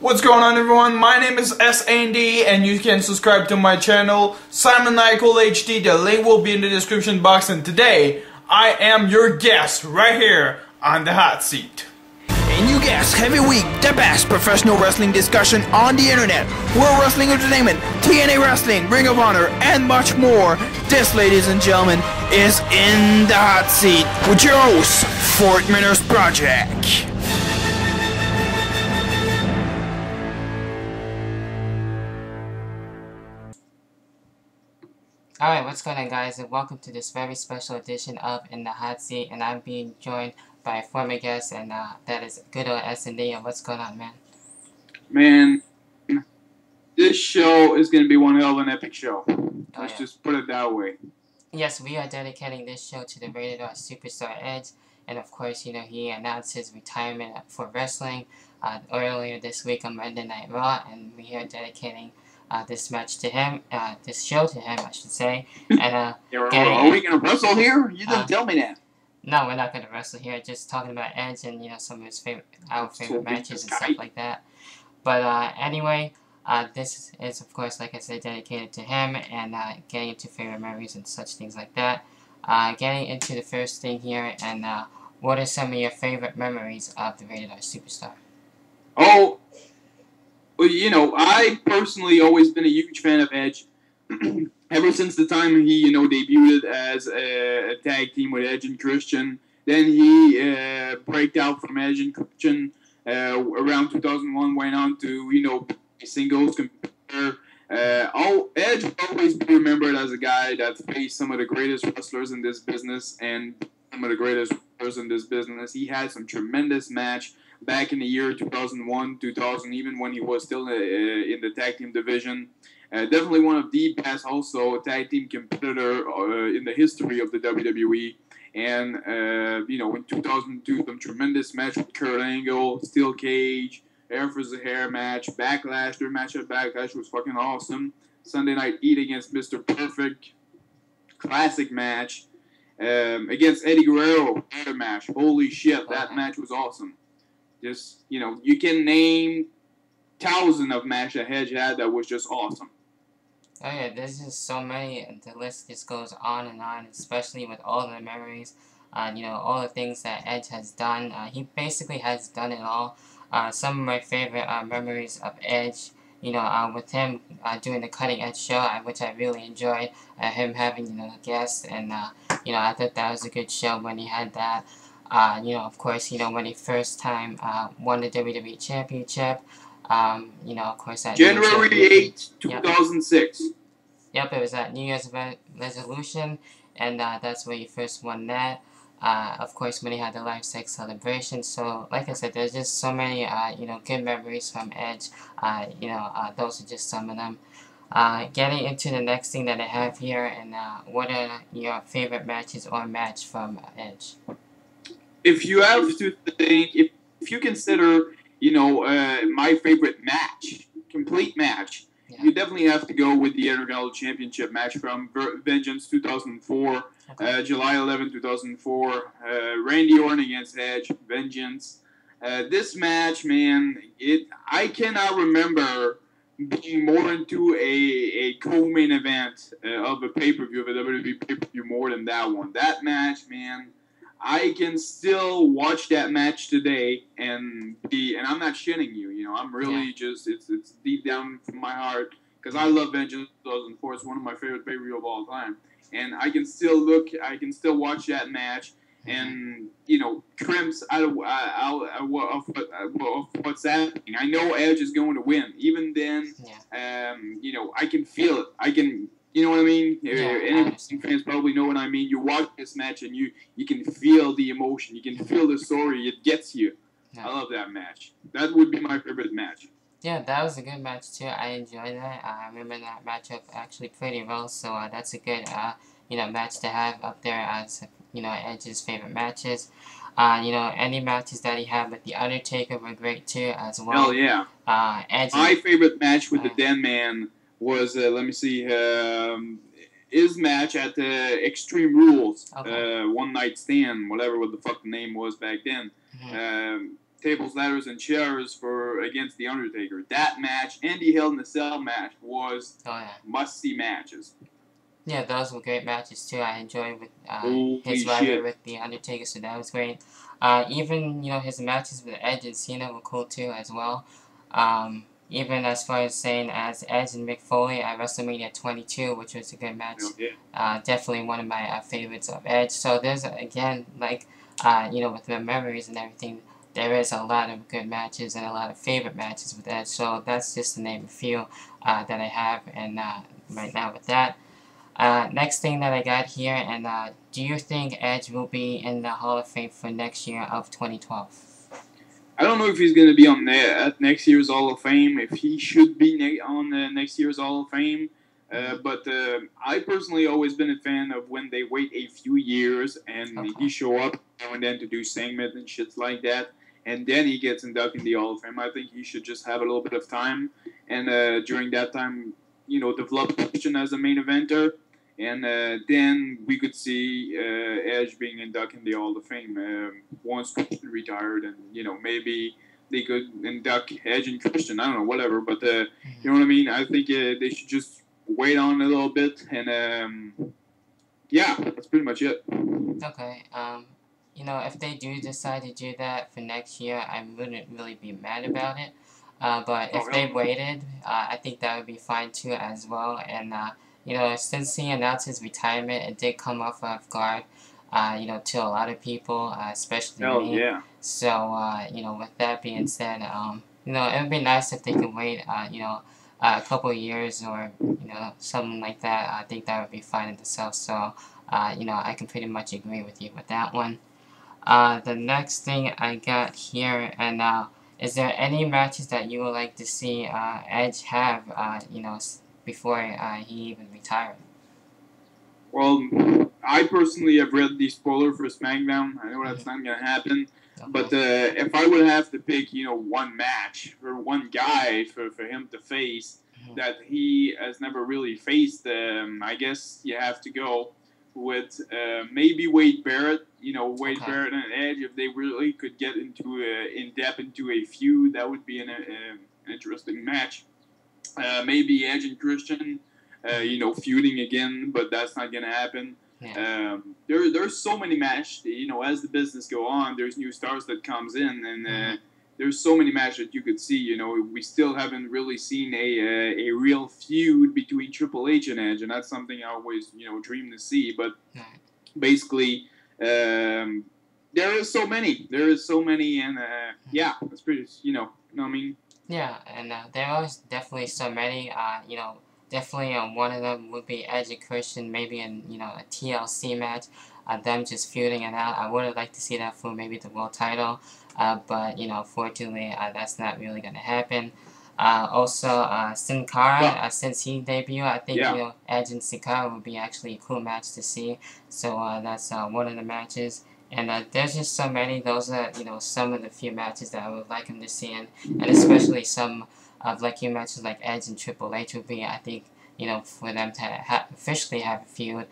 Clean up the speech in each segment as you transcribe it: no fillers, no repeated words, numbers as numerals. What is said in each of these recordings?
What's going on, everyone? My name is SAND and you can subscribe to my channel Simon Nicol HD. The link will be in the description box, and today I am your guest right here on the hot seat. And you guess, every week, the best professional wrestling discussion on the internet, World Wrestling Entertainment, TNA Wrestling, Ring of Honor, and much more. This, ladies and gentlemen, is In the Hot Seat with your host, Fortminorproject. Alright, what's going on, guys, and welcome to this very special edition of In the Hot Seat, and I'm being joined by a former guest, and that is good old S&D. What's going on, man? Man, this show is going to be one hell of an epic show. Let's just put it that way. Yes, we are dedicating this show to the rated R superstar Edge, and of course, you know, he announced his retirement for wrestling earlier this week on Monday Night Raw, and we are dedicating this match to him, this show to him, I should say. And are we going to wrestle here? You didn't tell me that. No, we're not going to wrestle here. Just talking about Edge and, you know, some of his our favorite matches and stuff like that. But anyway, this is, of course, like I said, dedicated to him and getting into favorite memories and such things like that. Getting into the first thing here, and what are some of your favorite memories of the Rated R Superstar? Oh, well, you know, I personally always been a huge fan of Edge. Ever since the time he, you know, debuted as a tag team with Edge and Christian. Then he breaked out from Edge and Christian around 2001, went on to, you know, singles compare. Edge will always be remembered as a guy that faced some of the greatest wrestlers in this business and some of the greatest wrestlers in this business. He had some tremendous match back in the year 2001, 2000, even when he was still in the tag team division. Definitely one of the best, also a tag team competitor in the history of the WWE. And, you know, in 2002, some tremendous match with Kurt Angle, Steel Cage, Hair for the Hair match, Backlash. Their match at Backlash was fucking awesome. Sunday Night Heat against Mr. Perfect. Classic match. Against Eddie Guerrero, another match. Holy shit, that match was awesome. Just, you know, you can name thousands of matches that Edge had that was just awesome. Oh yeah, there's just so many, and the list just goes on, especially with all the memories, you know, all the things that Edge has done. He basically has done it all. Some of my favorite memories of Edge, you know, with him doing the Cutting Edge show, which I really enjoyed, him having, you know, guests, and, you know, I thought that was a good show when he had that. You know, of course, you know, when he first time won the WWE Championship, you know, of course, that January 8th, 2006. Yep, it was that New Year's resolution, and that's where he first won that. Of course, when he had the Live Sex Celebration. So, like I said, there's just so many, you know, good memories from Edge. You know, those are just some of them. Getting into the next thing that I have here, and what are your favorite matches or match from Edge? If you have to think, if you consider, you know, my favorite match, complete match, you definitely have to go with the Intercontinental Championship match from Vengeance 2004, July 11, 2004, Randy Orton against Edge, Vengeance. This match, man, I cannot remember being more into a co-main event of a pay-per-view, of a WWE pay-per-view, more than that one. That match, man, I can still watch that match today and I'm not shitting you, you know, I'm really just, it's deep down from my heart, because I love Vengeance 2004, it's one of my favorite pay-per-view of all time, and I can still watch that match, and, you know, crimps out of what's happening. I know Edge is going to win, even then, you know, I can feel it, you know what I mean? Any fans probably know what I mean. You watch this match and you can feel the emotion. You can feel the story. It gets you. I love that match. That would be my favorite match. Yeah, that was a good match too. I enjoyed that. I remember that matchup actually pretty well. So that's a good, you know, match to have up there as, you know, Edge's favorite matches. You know, any matches that he had with The Undertaker were great too as well. Hell yeah. Edge. My favorite match with the Den Man was, let me see, his match at the Extreme Rules, One Night Stand, whatever what the fuck the name was back then. tables, ladders, and chairs for against the Undertaker. That match and the Hell in a Cell match was must-see matches. Yeah, those were great matches too. I enjoyed with his Holy rivalry shit. with the Undertaker, so that was great. Even his matches with Edge and Cena were cool too as well. Even as far as saying as Edge and Mick Foley at WrestleMania 22, which was a good match. Definitely one of my favorites of Edge. So there's again like with the memories and everything, there is a lot of good matches and a lot of favorite matches with Edge. So that's just to name a few that I have and right now with that. Next thing that I got here, and do you think Edge will be in the Hall of Fame for next year of 2012? I don't know if he's going to be on next year's Hall of Fame, if he should be on next year's Hall of Fame. But I personally always been a fan of when they wait a few years and he show up now and then to do segments and shit like that, and then he gets inducted in the Hall of Fame. I think he should just have a little bit of time, and during that time, develop Christian as a main eventer, and then we could see Edge being inducted in the Hall of Fame once Christian retired, and maybe they could induct Edge and Christian. I don't know, whatever, but you know what I mean. I think they should just wait on a little bit, and yeah, that's pretty much it. Okay. If they do decide to do that for next year, I wouldn't really be mad about it. But if they waited, I think that would be fine too as well. And since he announced his retirement, it did come off guard, to a lot of people, especially me. Yeah. So, with that being said, it would be nice if they could wait, a couple of years or, something like that. I think that would be fine in itself. So, I can pretty much agree with you with that one. The next thing I got here, and is there any matches that you would like to see Edge have, before he even retired? Well, I personally have read the spoiler for SmackDown. I know that's not going to happen. But if I would have to pick, one match or one guy for him to face that he has never really faced, I guess you have to go with maybe Wade Barrett. Wade Barrett and Edge, if they really could get into a feud, that would be an interesting match. Maybe Edge and Christian, feuding again, but that's not gonna happen. Yeah. There's so many matches. As the business go on, there's new stars that comes in, and there's so many matches that you could see. We still haven't really seen a real feud between Triple H and Edge, and that's something I always dream to see. But basically, there is so many. And yeah, that's pretty. You know what I mean? Yeah, and there are definitely so many. Definitely one of them would be Edge and Christian, maybe in a TLC match, them just feuding it out. I would have liked to see that for maybe the world title, but fortunately that's not really gonna happen. Also, Sin Cara, since he debuted, I think Edge and Sin Cara would be actually a cool match to see. So that's one of the matches. And there's just so many. Those are some of the few matches that I would like him to see, and especially some of like you mentioned, like Edge and Triple H would be, I think, for them to officially have a feud,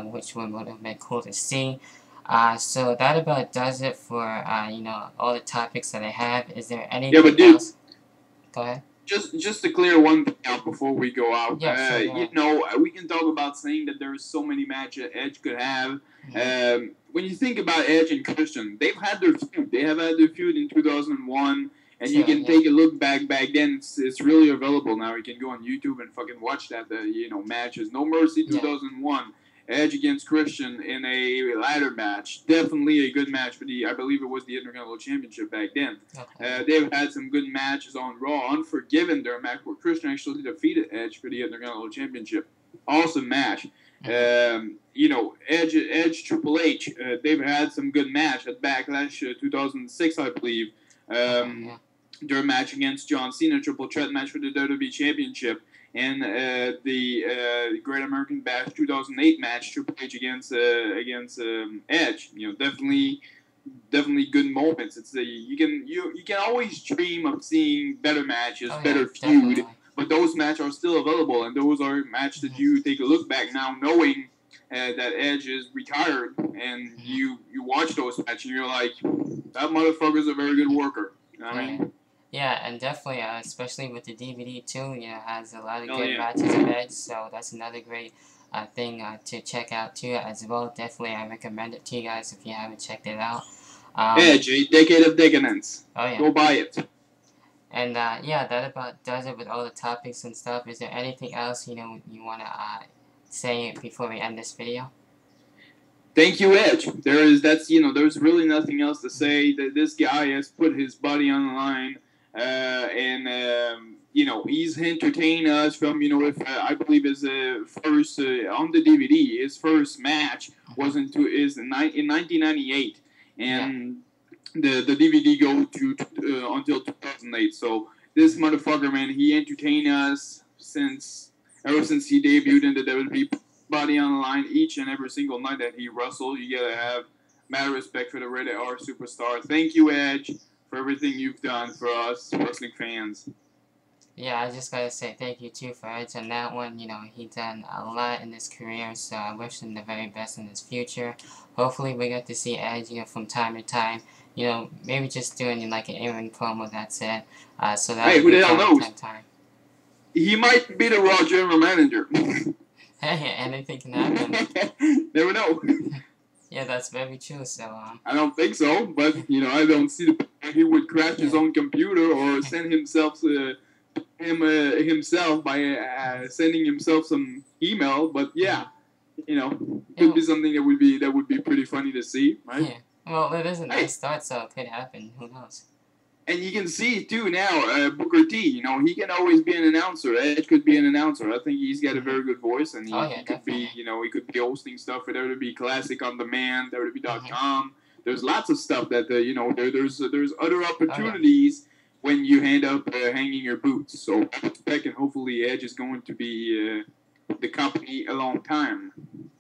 which would have been cool to see. So that about does it for all the topics that I have. Is there anything else? Go ahead. Just to clear one thing out before we go out, Yeah, we can talk about saying that there's so many matches Edge could have. When you think about Edge and Christian, they've had their feud. They have had their feud in 2001, and you can take a look back then. It's really available now. You can go on YouTube and fucking watch that. Matches. No Mercy 2001, Edge against Christian in a ladder match. Definitely a good match for I believe it was the Intercontinental Championship back then. They've had some good matches on Raw. Unforgiven, their match where Christian actually defeated Edge for the Intercontinental Championship. Awesome match. Edge Triple H. They've had some good match at Backlash 2006, I believe. Their match against John Cena, triple threat match for the WWE Championship, and the Great American Bash 2008 match, Triple H against Edge. Definitely good moments. It's you can always dream of seeing better matches, better feud. Definitely. But those matches are still available, and those are matches that you take a look back now, knowing that Edge is retired, and you watch those matches, and you're like, that motherfucker's a very good worker. You know what I mean? Yeah, and definitely, especially with the DVD too, you know, has a lot of Oh, good yeah. matches of Edge, so that's another great thing to check out too as well. Definitely, I recommend it to you guys if you haven't checked it out. Edge, a decade of decadence. Oh yeah. Go buy it. And yeah, that about does it with all the topics and stuff. Is there anything else you want to say before we end this video? Thank you, Edge. There's really nothing else to say. That this guy has put his body on the line, and he's entertained us from, if I believe his first on the DVD, his first match was in 1998, and the DVD go to until 2008. So this motherfucker, man, he entertained us ever since he debuted in the WWE. Body on the line each and every single night that he wrestled. You gotta have mad respect for the rated R superstar. Thank you, Edge, for everything you've done for us wrestling fans. Yeah, I just gotta say thank you too for Edge on that one. You know, he done a lot in his career, so I wish him the very best in his future. Hopefully we get to see Edge, from time to time. Maybe just doing like an in-ring promo, that's it. So that hey, who the hell knows? Time. He might be the Raw general manager. Hey, anything can happen. Never know. Yeah, that's very true. So I don't think so, but I don't see he would crash his own computer or send himself by sending himself some email. But yeah, could be something that would be pretty funny to see, right? Yeah. Well, it is a nice start, so it could happen. Who knows? And you can see, too, now, Booker T, he can always be an announcer. Edge could be an announcer. I think he's got a very good voice, and he could be, he could be hosting stuff for WWE Classic on Demand, WWE.com. There's lots of stuff that, there's other opportunities when you end up hanging your boots. So, Beck and hopefully Edge is going to be the company a long time.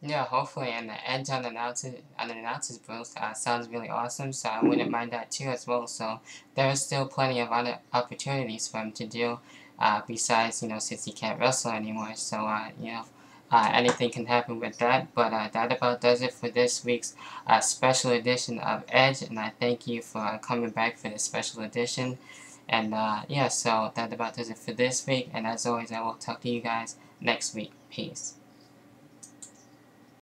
Yeah, hopefully, and the Edge on the announcers booth sounds really awesome, so I wouldn't mind that too as well. So there is still plenty of other opportunities for him to do, besides, since he can't wrestle anymore. So, anything can happen with that. But that about does it for this week's special edition of Edge, and I thank you for coming back for this special edition. And so that about does it for this week, and as always, I will talk to you guys next week. Peace.